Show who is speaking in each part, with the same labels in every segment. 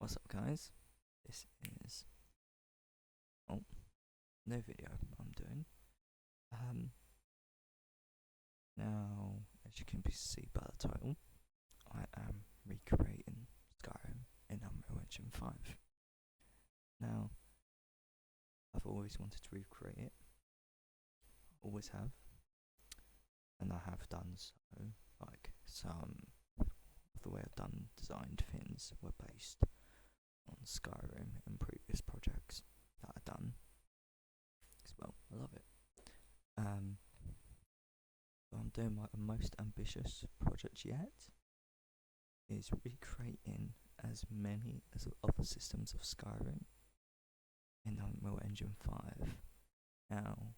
Speaker 1: What's up, guys? This is no video I'm doing. Now, as you can see by the title, I am recreating Skyrim in Unreal Engine 5. Now, I've always wanted to recreate it. Always have, and I have done so. Like some of the way I've designed things were based on Skyrim in previous projects that I've done. Well, I love it. So I'm doing my most ambitious project yet is recreating as many as other systems of Skyrim in Unreal Engine 5. Now,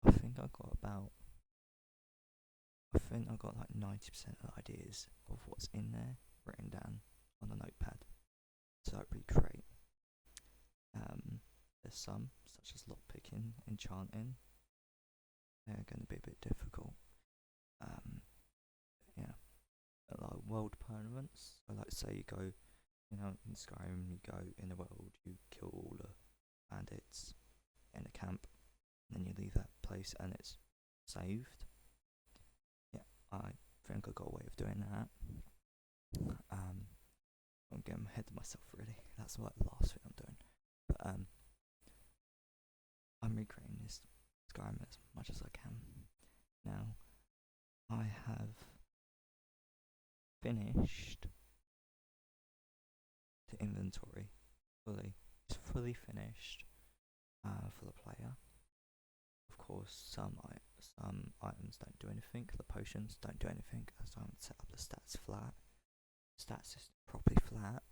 Speaker 1: I think I got like 90% of the ideas of what's in there written down on a notepad. So I recreate. There's some, such as lockpicking, enchanting. They're going to be a bit difficult. Like world permanents. So like say you go, in Skyrim you go in the world, you kill all the bandits in a camp, and then you leave that place and it's saved. Yeah, I think I got a way of doing that. I'm getting ahead of myself really. That's like the last thing I'm doing. But I'm recreating this Skyrim as much as I can. Now, I have finished the inventory fully. It's fully finished for the player. Of course, some items don't do anything. The potions don't do anything, as I haven't set up the stats flat. Stats system properly flat.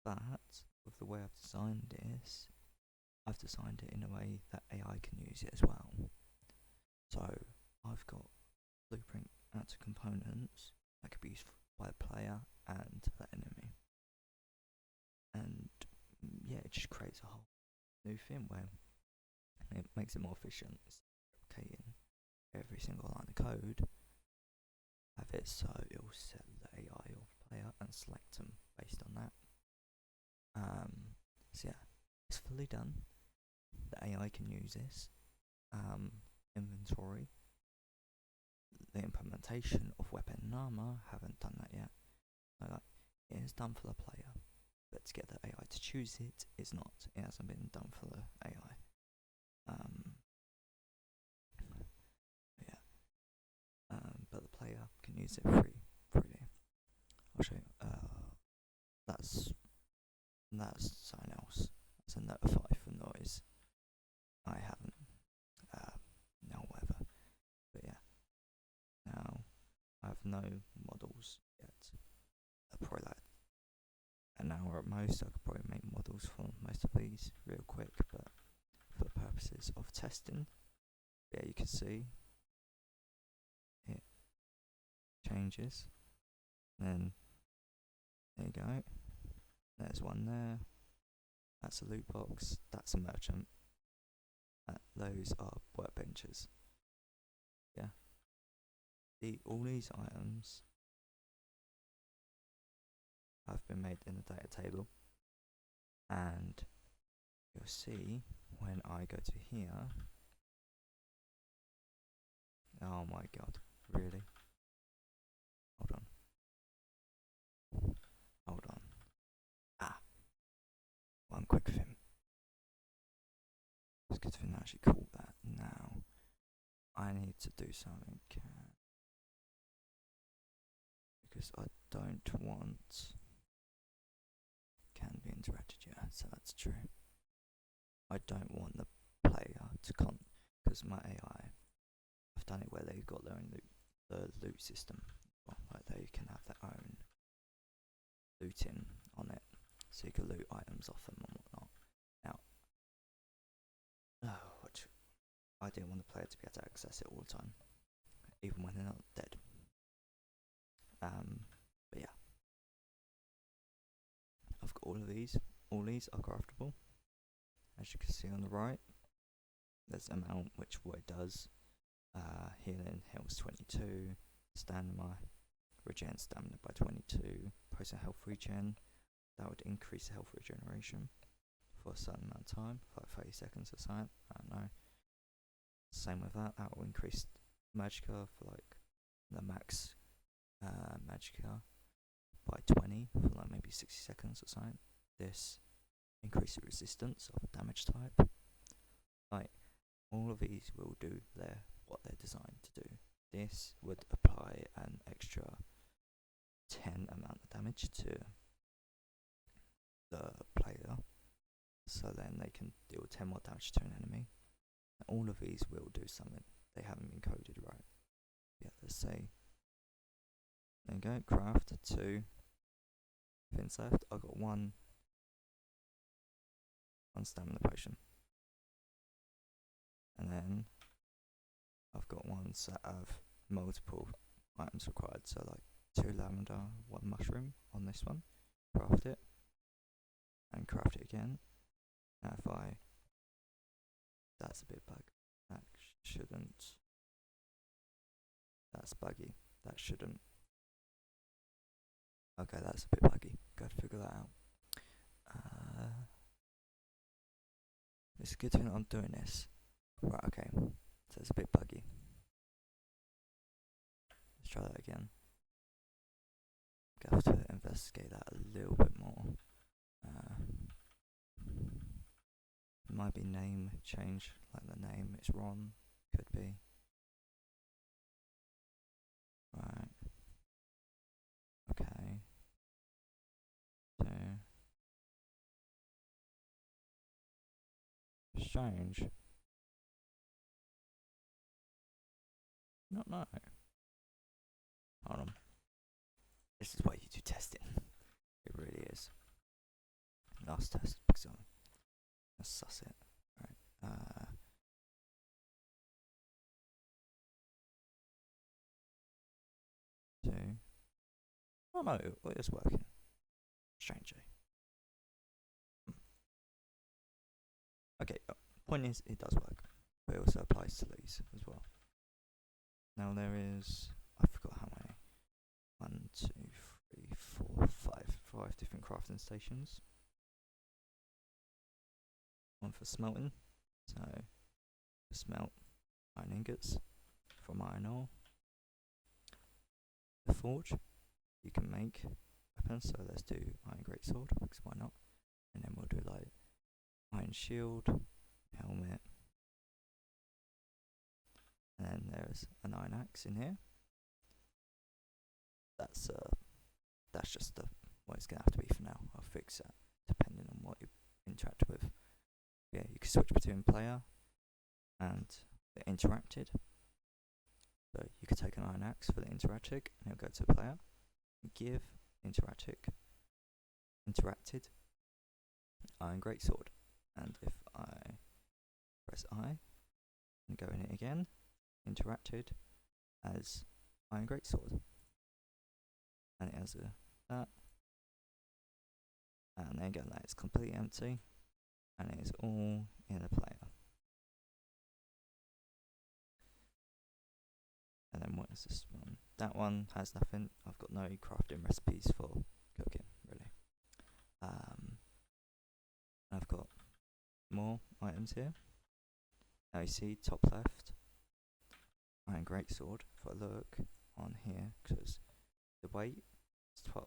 Speaker 1: But with the way I've designed this, I've designed it in a way that AI can use it as well. So I've got blueprint out to components that could be used by the player and the enemy. And yeah, it just creates a whole new thing where it makes it more efficient. It's replicating every single line of code, have it so it'll set the AI of the player and select them based on that. So yeah, it's fully done. The AI can use this. Inventory. The implementation of weapon and armor, haven't done that yet. So like, it is done for the player, but to get the AI to choose it is not. It hasn't been done for the AI. But the player can use it freely. I'll show you. That's something else. That's a notify for noise. I haven't. No, whatever. But yeah. Now, I have no models yet. Probably like an hour at most. I could probably make models for most of these real quick, but for the purposes of testing, yeah, you can see it changes. Then there you go. There's one there. That's a loot box. That's a merchant. Those are workbenches. Yeah. All these items have been made in the data table, and you'll see when I go to here. Oh my god, really? Hold on. One quick thing. It's good to actually call that now. I need to do something because I don't want can be interacted yet, so that's true. I don't want the player to because my AI, I've done it where they've got their own loot system. Well, like they can have their own looting on it, so you can loot items off them and whatnot. Now, I didn't want the player to be able to access it all the time, even when they're not dead. But yeah, I've got all of these. All these are craftable. As you can see on the right, there's an amount what it does. Healing, heals 22, stamina regen stamina by 22, post health regen. That would increase health regeneration for a certain amount of time, for like 30 seconds or something. I don't know. Same with that. That will increase magicka for like the max magicka by 20 for like maybe 60 seconds or something. This increases resistance of a damage type. Like, all of these will do what they're designed to do. This would apply an extra 10 amount of damage to the player, so then they can deal 10 more damage to an enemy. And all of these will do something. They haven't been coded right. Yeah, let's say, there you go, craft 2 things left. I've got one stamina potion, and then I've got one set of multiple items required, so like 2 lavender, 1 mushroom on this one. Craft it, and craft it again. Now that's a bit bug. That shouldn't. That's buggy. That shouldn't. Okay, that's a bit buggy. Got to figure that out. It's a good thing I'm doing this. Right, okay. So it's a bit buggy. Let's try that again. Have to investigate that a little bit more. Might be name change, like the name is Ron, could be. Right. Okay. So strange. Not know. Hold on. This is why you do testing. It really is. Last test, because let's suss it. Right. So, oh no, it is working. Strangely. Okay, point is, it does work. But it also applies to these as well. Now there is, I forgot how many. 1, 2, 3, 4, 5 different crafting stations. One for smelting, so smelt iron ingots from iron ore. The forge, you can make weapons, so let's do iron greatsword, because why not? And then we'll do like iron shield, helmet, and then there's an iron axe in here. That's just what it's gonna have to be for now. I'll fix that depending on what you interact with. Yeah, you can switch between player and the interacted. So you could take an iron axe for the interacted, and it'll go to player. Give interacted iron greatsword, and if I press I and go in it again, interacted as iron greatsword, and it has that, and then again that is completely empty, and it is all in the player. And then what is this one? That one has nothing. I've got no crafting recipes for cooking, really. I've got more items here. Now you see top left, iron greatsword. If I look on here, because the weight is 12,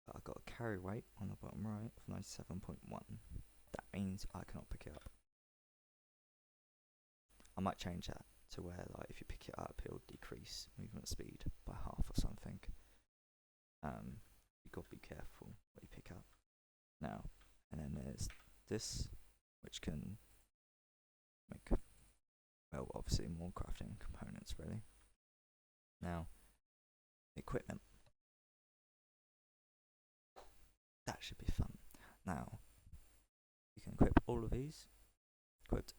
Speaker 1: but I've got a carry weight on the bottom right of 97.1. That means I cannot pick it up. I might change that to where, like, if you pick it up, it'll decrease movement speed by half or something. You gotta be careful what you pick up. Now, and then there's this, which can make, well, obviously more crafting components, really. Now, equipment. That should be fun. Now, you can equip all of these. Equip.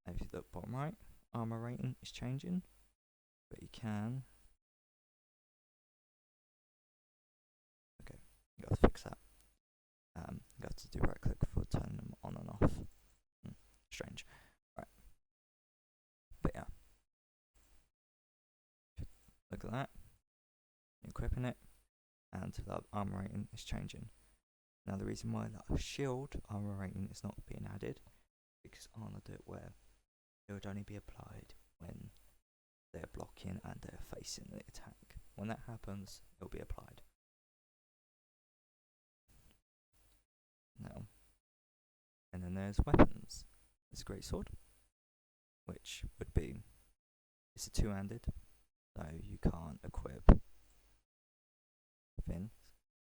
Speaker 1: And if you look bottom right, armor rating is changing, but you can. Okay, you got to fix that. You got to do right click for turning them on and off. Strange. Right. But yeah. Look at that. equipping it, and the armor rating is changing. Now the reason why the shield armor rating is not being added, because I want to do it where it would only be applied when they're blocking and they're facing the attack. When that happens, it'll be applied. Now, and then there's weapons. There's a great sword, which would be, it's a two-handed, so you can't equip fins,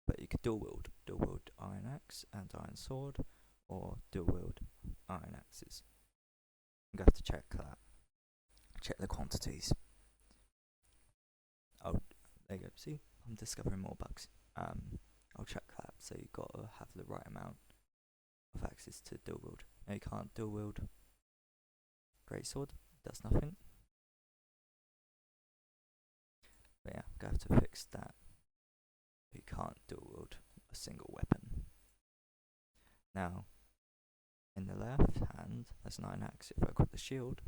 Speaker 1: but you could dual wield iron axe and iron sword, or dual wield iron axes. I'm going to have to check that. Check the quantities. Oh, there you go. See, I'm discovering more bugs. I'll check that. So you've got to have the right amount of axes to dual wield. Now you can't dual wield great sword. Does nothing. But yeah, I'm going to have to fix that. You can't dual wield a single weapon. Now, in the left hand, there's an iron axe. If I equip the shield,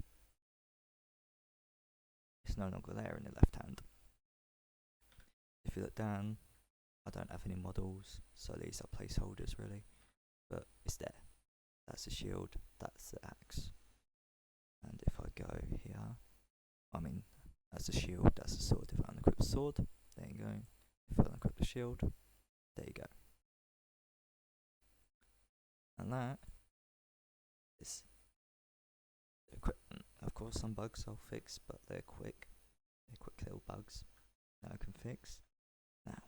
Speaker 1: it's no longer there in the left hand. If you look down, I don't have any models, so these are placeholders really, but it's there. That's the shield, that's the axe. And if I go here, that's the shield, that's the sword. If I unequip the sword, there you go. If I unequip the shield, there you go. And that is the equipment. Of course, some bugs I'll fix, but they're quick little bugs that I can fix. Now,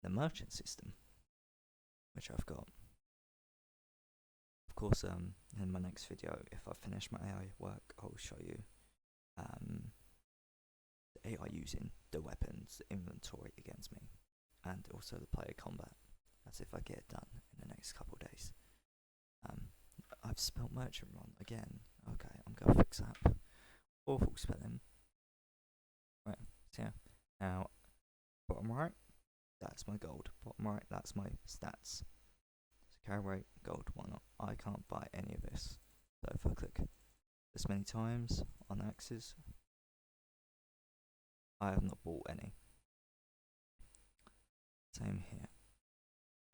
Speaker 1: the merchant system, which I've got. Of course, in my next video, if I finish my AI work, I'll show you the AI using the weapons, the inventory against me, and also the player combat. That's if I get it done in the next couple of days. I've spelled merchant wrong again. Okay, I'm going to fix that. Awful spelling. Right, so yeah. Now, bottom right, that's my gold. Bottom right, that's my stats. So carry rate, gold, why not? I can't buy any of this. So if I click this many times on axes, I have not bought any. Same here.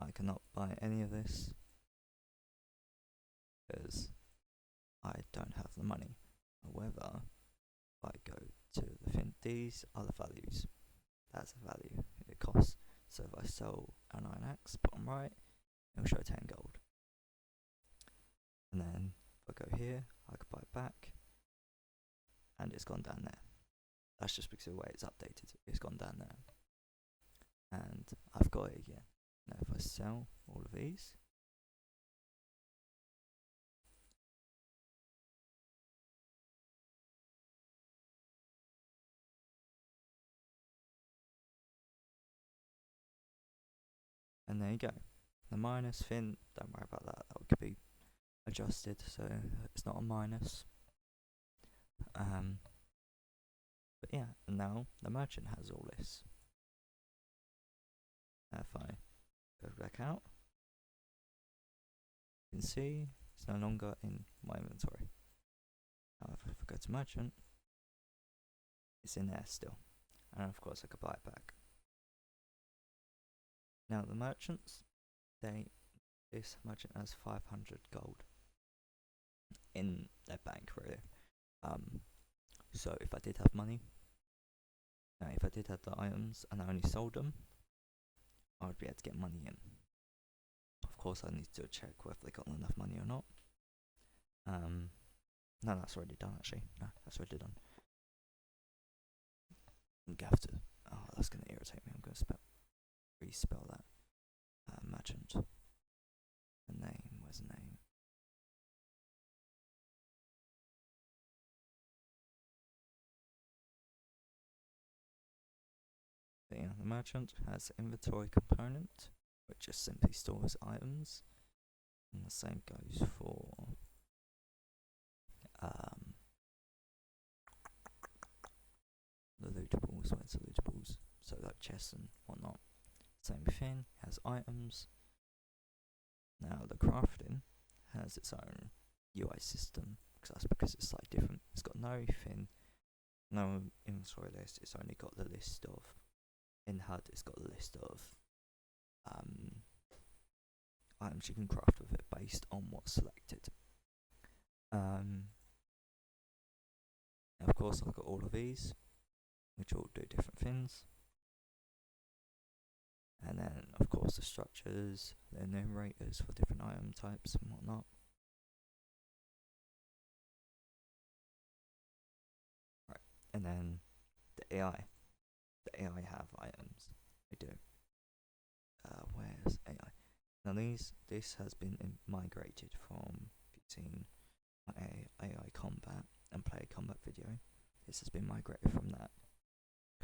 Speaker 1: I cannot buy any of this because I don't have the money. However, if I go to the thing, these are the values. That's the value it costs. So if I sell an iron axe, bottom right, it'll show 10 gold. And then if I go here, I could buy it back, and it's gone down there. That's just because of the way it's updated. It's gone down there. And I've got it again. Now if I sell all of these, and there you go. The minus fin, don't worry about that. That could be adjusted, so it's not a minus. But yeah, and now the merchant has all this. Now if I go back out, you can see it's no longer in my inventory. However, if I go to merchant, it's in there still. And of course I could buy it back. Now the merchants, this merchant has 500 gold in their bank really. So if I did have money, if I did have the items and I only sold them, I would be able to get money in. Of course I need to check whether they got enough money or not. No, that's already done actually. No, that's already done. I'm gonna have to, that's gonna irritate me. I'm gonna respell that. Merchant. The name, where's the name? But yeah, the merchant has an inventory component, which just simply stores items. And the same goes for the lootables, where's the lootables? So like chests and whatnot. Same thing, has items. Now the crafting has its own UI system, because it's slightly different. It's got no no inventory list. It's only got the list of in HUD. It's got the list of items you can craft with it based on what's selected. Of course, I've got all of these, which all do different things. And then, of course, the structures, the enumerators for different item types and whatnot. Right, and then the AI. The AI have items. They do. Where's AI? Now this has been migrated from, if you've seen my AI combat and play combat video, this has been migrated from that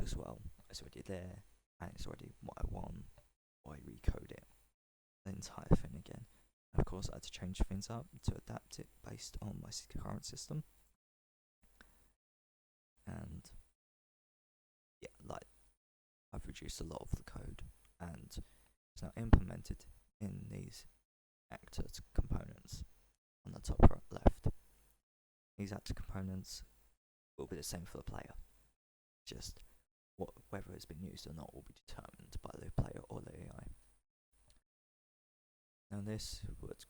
Speaker 1: as well. It's already there, and it's already what I want. I recode it, the entire thing again. Of course, I had to change things up to adapt it based on my current system. And yeah, like I've reduced a lot of the code, and it's now implemented in these actor components on the top right left. These actor components will be the same for the player. Just whether it's been used or not will be determined by the player or the AI. Now this would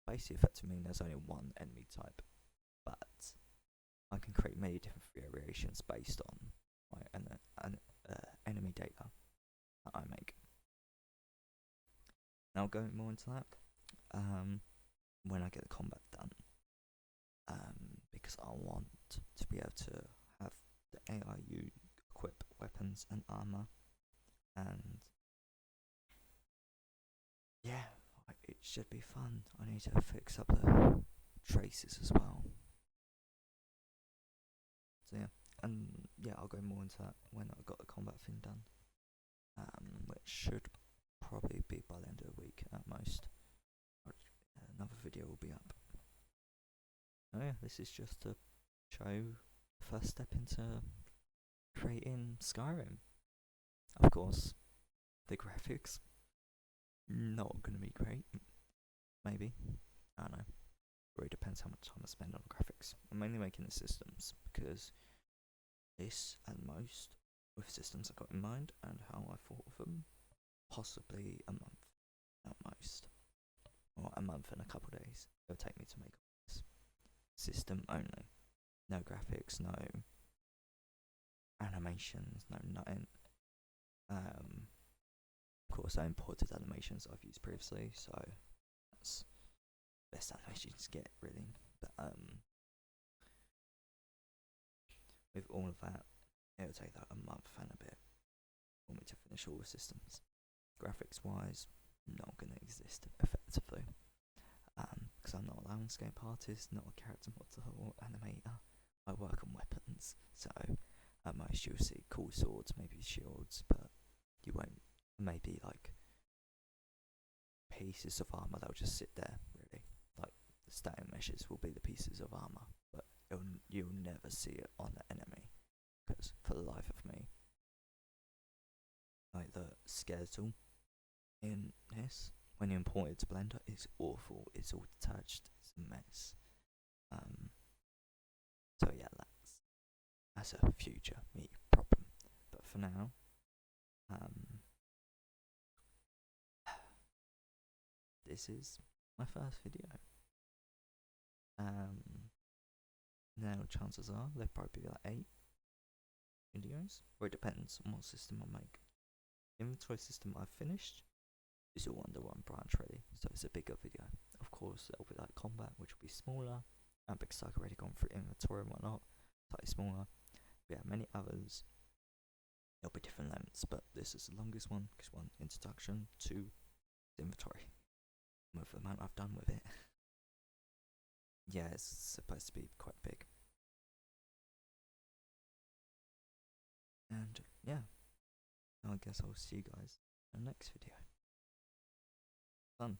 Speaker 1: basically effectively mean there's only one enemy type, but I can create many different variations based on my enemy data that I make. Now going more into that, when I get the combat done, because I want to be able to have the AI equip weapons and armor, and yeah, it should be fun. I need to fix up the traces as well. So yeah, and yeah, I'll go more into that when I've got the combat thing done, which should probably be by the end of the week at most. Another video will be up. Oh yeah, this is just to show the first step into creating Skyrim. Of course, the graphics not gonna be great. Maybe, I don't know. It really depends how much time I spend on graphics. I'm mainly making the systems because this, at most, with systems I got in mind and how I thought of them, possibly a month at most, or a month and a couple of days. It'll take me to make this system only. No graphics, no animations, no nothing. Of course, I imported animations I've used previously, so that's the best animations you get, really. But with all of that, it'll take like a month and a bit for me to finish all the systems. Graphics wise, not going to exist effectively, because I'm not a landscape artist, not a character model or animator. I work on weapons, so at most you'll see cool swords, maybe shields, but you won't, maybe like pieces of armor that'll just sit there, really. Like the static meshes will be the pieces of armor, but you'll never see it on the enemy, because for the life of me, like the skeletal in this, when you import it to Blender, it's awful. It's all detached. It's a mess. So yeah, that's a future me problem. But for now, this is my first video. Now chances are there'll probably be like 8 videos, or it depends on what system I make. The inventory system I've finished is all under one branch ready, so it's a bigger video. Of course, there'll be like combat, which will be smaller, and because I've already gone through inventory and whatnot, slightly smaller. But yeah, many others, there'll be different lengths, but this is the longest one, because one, introduction, 2, inventory, with the amount I've done with it. Yeah, it's supposed to be quite big. And yeah, I guess I'll see you guys in the next video. Fun.